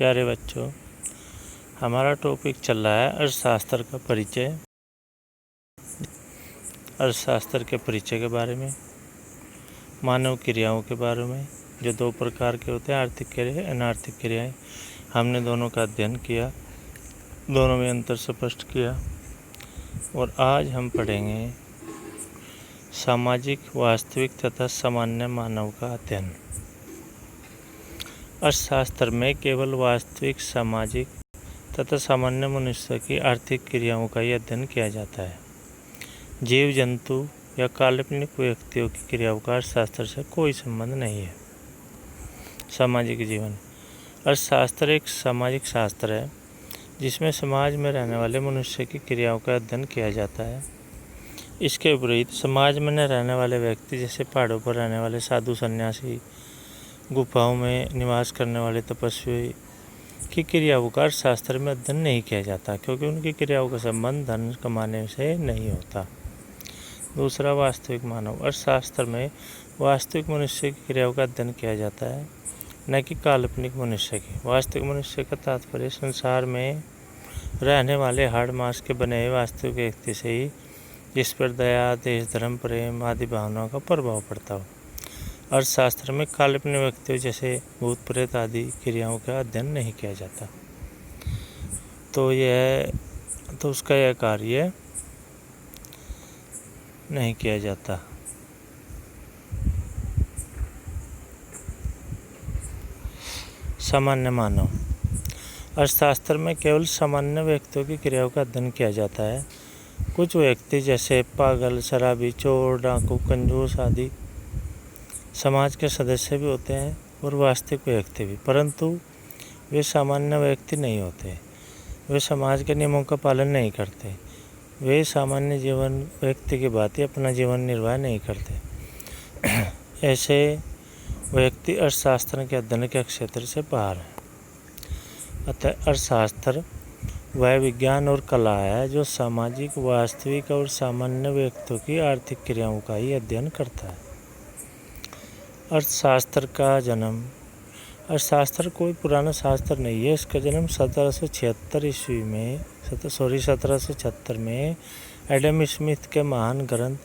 प्यारे बच्चों, हमारा टॉपिक चल रहा है अर्थशास्त्र का परिचय। अर्थशास्त्र के परिचय के बारे में, मानव क्रियाओं के बारे में, जो दो प्रकार के होते हैं, आर्थिक क्रियाएं, अनार्थिक क्रियाएं। हमने दोनों का अध्ययन किया, दोनों में अंतर स्पष्ट किया। और आज हम पढ़ेंगे सामाजिक, वास्तविक तथा सामान्य मानव का अध्ययन। अर्थशास्त्र में केवल वास्तविक, सामाजिक तथा सामान्य मनुष्य की आर्थिक क्रियाओं का ही अध्ययन किया जाता है। जीव जंतु या काल्पनिक व्यक्तियों की क्रियाओं का अर्थशास्त्र से कोई संबंध नहीं है। सामाजिक जीवन। अर्थशास्त्र एक सामाजिक शास्त्र है जिसमें समाज में रहने वाले मनुष्य की क्रियाओं का अध्ययन किया जाता है। इसके विपरीत समाज में न रहने वाले व्यक्ति, जैसे पहाड़ों पर रहने वाले साधु सन्यासी, गुफाओं में निवास करने वाले तपस्वी की क्रियाओं का अर्थशास्त्र में अध्ययन नहीं किया जाता, क्योंकि उनकी क्रियाओं का संबंध धन कमाने से नहीं होता। दूसरा, वास्तविक मानव। अर्थशास्त्र में वास्तविक मनुष्य की क्रियाओं का अध्ययन किया जाता है, न कि काल्पनिक मनुष्य की। वास्तविक मनुष्य का तात्पर्य संसार में रहने वाले हाड़ मांस के बने हुए वास्तविक व्यक्ति से ही, जिस पर दया, देश, धर्म, प्रेम आदि भावनाओं का प्रभाव पड़ता हो। अर्थशास्त्र में काल्पनिक व्यक्तियों जैसे भूत प्रेत आदि क्रियाओं का अध्ययन नहीं किया जाता। तो उसका यह कार्य नहीं किया जाता। सामान्य मानव। अर्थशास्त्र में केवल सामान्य व्यक्तियों की क्रियाओं का अध्ययन किया जाता है। कुछ व्यक्ति जैसे पागल, शराबी, चोर, डाकू, कंजूस आदि समाज के सदस्य भी होते हैं और वास्तविक व्यक्ति भी, परंतु वे सामान्य व्यक्ति नहीं होते। वे समाज के नियमों का पालन नहीं करते। वे सामान्य जीवन व्यक्ति की भांति अपना जीवन निर्वाह नहीं करते। ऐसे व्यक्ति अर्थशास्त्र के अध्ययन के क्षेत्र से बाहर हैं। अतः अर्थशास्त्र वह विज्ञान और कला है जो सामाजिक, वास्तविक और सामान्य व्यक्तियों की आर्थिक क्रियाओं का ही अध्ययन करता है। अर्थशास्त्र का जन्म। अर्थशास्त्र कोई पुराना शास्त्र नहीं है। इसका जन्म 1776 में एडम स्मिथ के महान ग्रंथ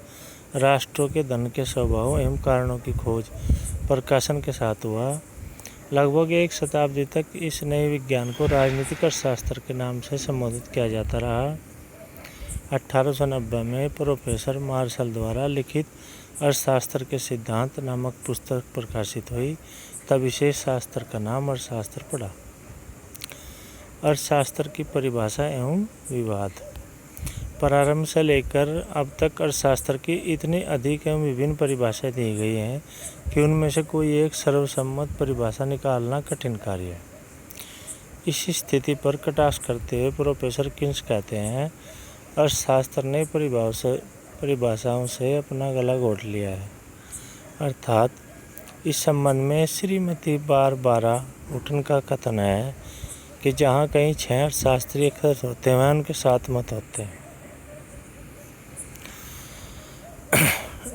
राष्ट्रों के धन के स्वभाव एवं कारणों की खोज प्रकाशन के साथ हुआ। लगभग एक शताब्दी तक इस नए विज्ञान को राजनीतिक अर्थशास्त्र के नाम से संबोधित किया जाता रहा। 1890 में प्रोफेसर मार्शल द्वारा लिखित अर्थशास्त्र के सिद्धांत नामक पुस्तक प्रकाशित हुई, तब विशेष शास्त्र का नाम अर्थशास्त्र पड़ा। अर्थशास्त्र की परिभाषा एवं विवाद। प्रारंभ से लेकर अब तक अर्थशास्त्र की इतनी अधिक एवं विभिन्न परिभाषाएं दी गई हैं कि उनमें से कोई एक सर्वसम्मत परिभाषा निकालना कठिन कार्य है। इस स्थिति पर कटाक्ष करते हुए प्रोफेसर किन्स कहते हैं, अर्थशास्त्र ने परिभाषाओं से अपना गला घोट लिया है। अर्थात इस संबंध में श्रीमती बारबारा उटन का कथन है कि जहाँ कहीं 6 अर्थशास्त्री एकत्रित होते हैं, वहाँ उनके 7 मत होते हैं।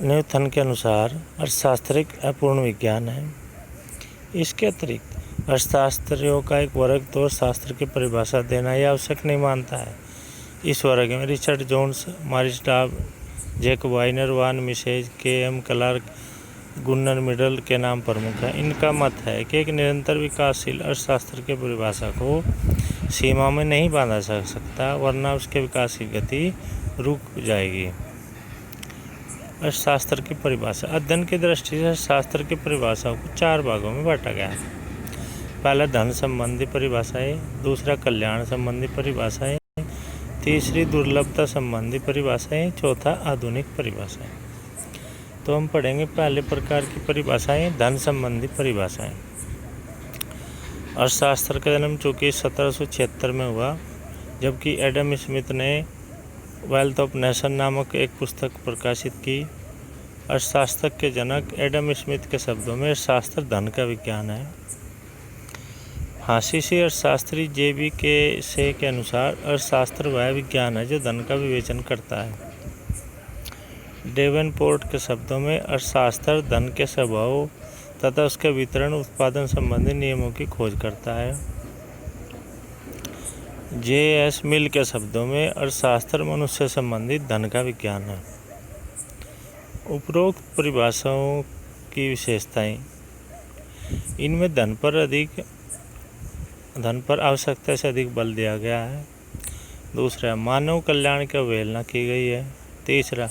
न्यूटन के अनुसार अर्थशास्त्र एक अपूर्ण विज्ञान है। इसके अतिरिक्त अर्थशास्त्रियों का एक वर्ग तो शास्त्र की परिभाषा देना ही आवश्यक नहीं मानता है। इस वर्ग में रिचर्ड जोन्स, मॉरिस डॉब, जैकब वाइनर, वान मिसेज, के.एम. क्लार्क, गुन्नर मिडल के नाम प्रमुख हैं। इनका मत है कि एक निरंतर विकासशील अर्थशास्त्र की परिभाषा को सीमा में नहीं बांधा जा सकता, वरना उसके विकास की गति रुक जाएगी। अर्थशास्त्र की परिभाषा। अध्ययन की दृष्टि से शास्त्र की परिभाषाओं को 4 भागों में बांटा गया है। पहला धन संबंधी परिभाषाएं, दूसरा कल्याण संबंधी परिभाषाएं, तीसरी दुर्लभता संबंधी परिभाषाएं, चौथा आधुनिक परिभाषाएं। तो हम पढ़ेंगे पहले प्रकार की परिभाषाएं, धन संबंधी परिभाषाएं। अर्थशास्त्र का जन्म चूँकि 1776 में हुआ, जबकि एडम स्मिथ ने वेल्थ ऑफ नेशन नामक एक पुस्तक प्रकाशित की। अर्थशास्त्र के जनक एडम स्मिथ के शब्दों में अर्थशास्त्र धन का विज्ञान है। हाशिसी अर्थशास्त्री जे.बी. के अनुसार अर्थशास्त्र वह विज्ञान है जो धन का विवेचन करता है। डेवेनपोर्ट के शब्दों में अर्थशास्त्र धन के स्वभाव तथा उसके वितरण, उत्पादन संबंधी नियमों की खोज करता है। J.S. मिल के शब्दों में अर्थशास्त्र मनुष्य संबंधित धन का विज्ञान है। उपरोक्त परिभाषाओं की विशेषताएं, इनमें धन पर आवश्यकता से अधिक बल दिया गया है। दूसरा, मानव कल्याण की अवहेलना की गई है। तीसरा,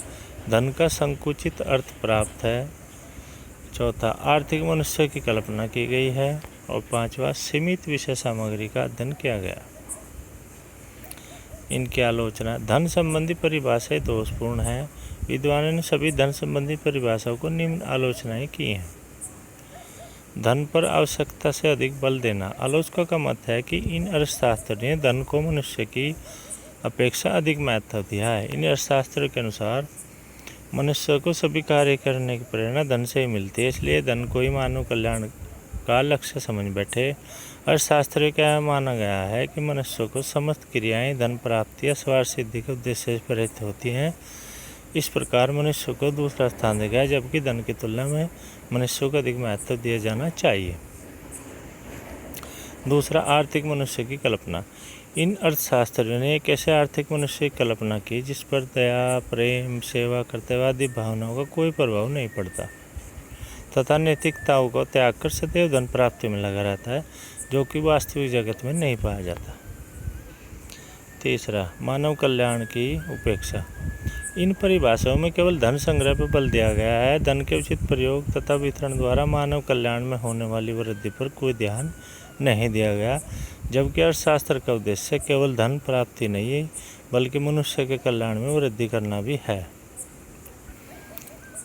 धन का संकुचित अर्थ प्राप्त है। चौथा, आर्थिक मनुष्य की कल्पना की गई है। और पांचवा, सीमित विषय सामग्री का अध्ययन किया गया। इनकी आलोचना, धन संबंधी परिभाषाएं दोषपूर्ण है। विद्वानों ने सभी धन संबंधी परिभाषाओं को निम्न आलोचनाएं की हैं। धन पर आवश्यकता से अधिक बल देना। आलोचकों का मत है कि इन अर्थशास्त्रियों ने धन को मनुष्य की अपेक्षा अधिक महत्व दिया है। इन अर्थशास्त्रों के अनुसार मनुष्य को सभी कार्य करने की प्रेरणा धन से ही मिलती है, इसलिए धन को ही मानव कल्याण का लक्ष्य समझ बैठे। अर्थशास्त्र का माना गया है कि मनुष्य को समस्त क्रियाएं धन प्राप्ति या स्वार्थ सिद्धि के उद्देश्य से प्रेरित होती हैं। इस प्रकार मनुष्य को दूसरा स्थान दिया गया, जबकि धन की तुलना में मनुष्य को अधिक महत्व दिया जाना चाहिए। दूसरा, आर्थिक मनुष्य की कल्पना। इन अर्थशास्त्रियों ने एक ऐसे आर्थिक मनुष्य की कल्पना की जिस पर दया, प्रेम, सेवा, कर्तव्यवादी भावनाओं का कोई प्रभाव नहीं पड़ता तथा नैतिकताओं को त्याग कर सदैव धन प्राप्ति में लगा रहता है, जो कि वास्तविक जगत में नहीं पाया जाता। तीसरा, मानव कल्याण की उपेक्षा। इन परिभाषाओं में केवल धन संग्रह पर बल दिया गया है। धन के उचित प्रयोग तथा वितरण द्वारा मानव कल्याण में होने वाली वृद्धि पर कोई ध्यान नहीं दिया गया, जबकि अर्थशास्त्र का उद्देश्य केवल धन प्राप्ति नहीं है, बल्कि मनुष्य के कल्याण में वृद्धि करना भी है।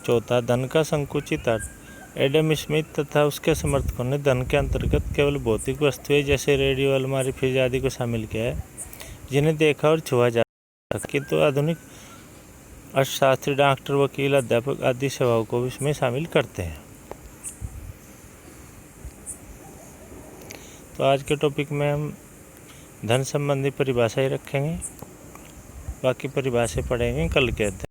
चौथा, धन का संकुचित अर्थ। एडम स्मिथ तथा उसके समर्थकों ने धन के अंतर्गत केवल भौतिक वस्तुएं जैसे रेडियो, अलमारी, फ्रिज आदि को शामिल किया है, जिन्हें देखा और छुआ जा सकता, किंतु आधुनिक अर्थशास्त्री डॉक्टर, वकील, अध्यापक आदि सेवाओं को भी इसमें शामिल करते हैं। तो आज के टॉपिक में हम धन संबंधी परिभाषाएं रखेंगे, बाकी परिभाषाएं पढ़ेंगे कल के अध्याय।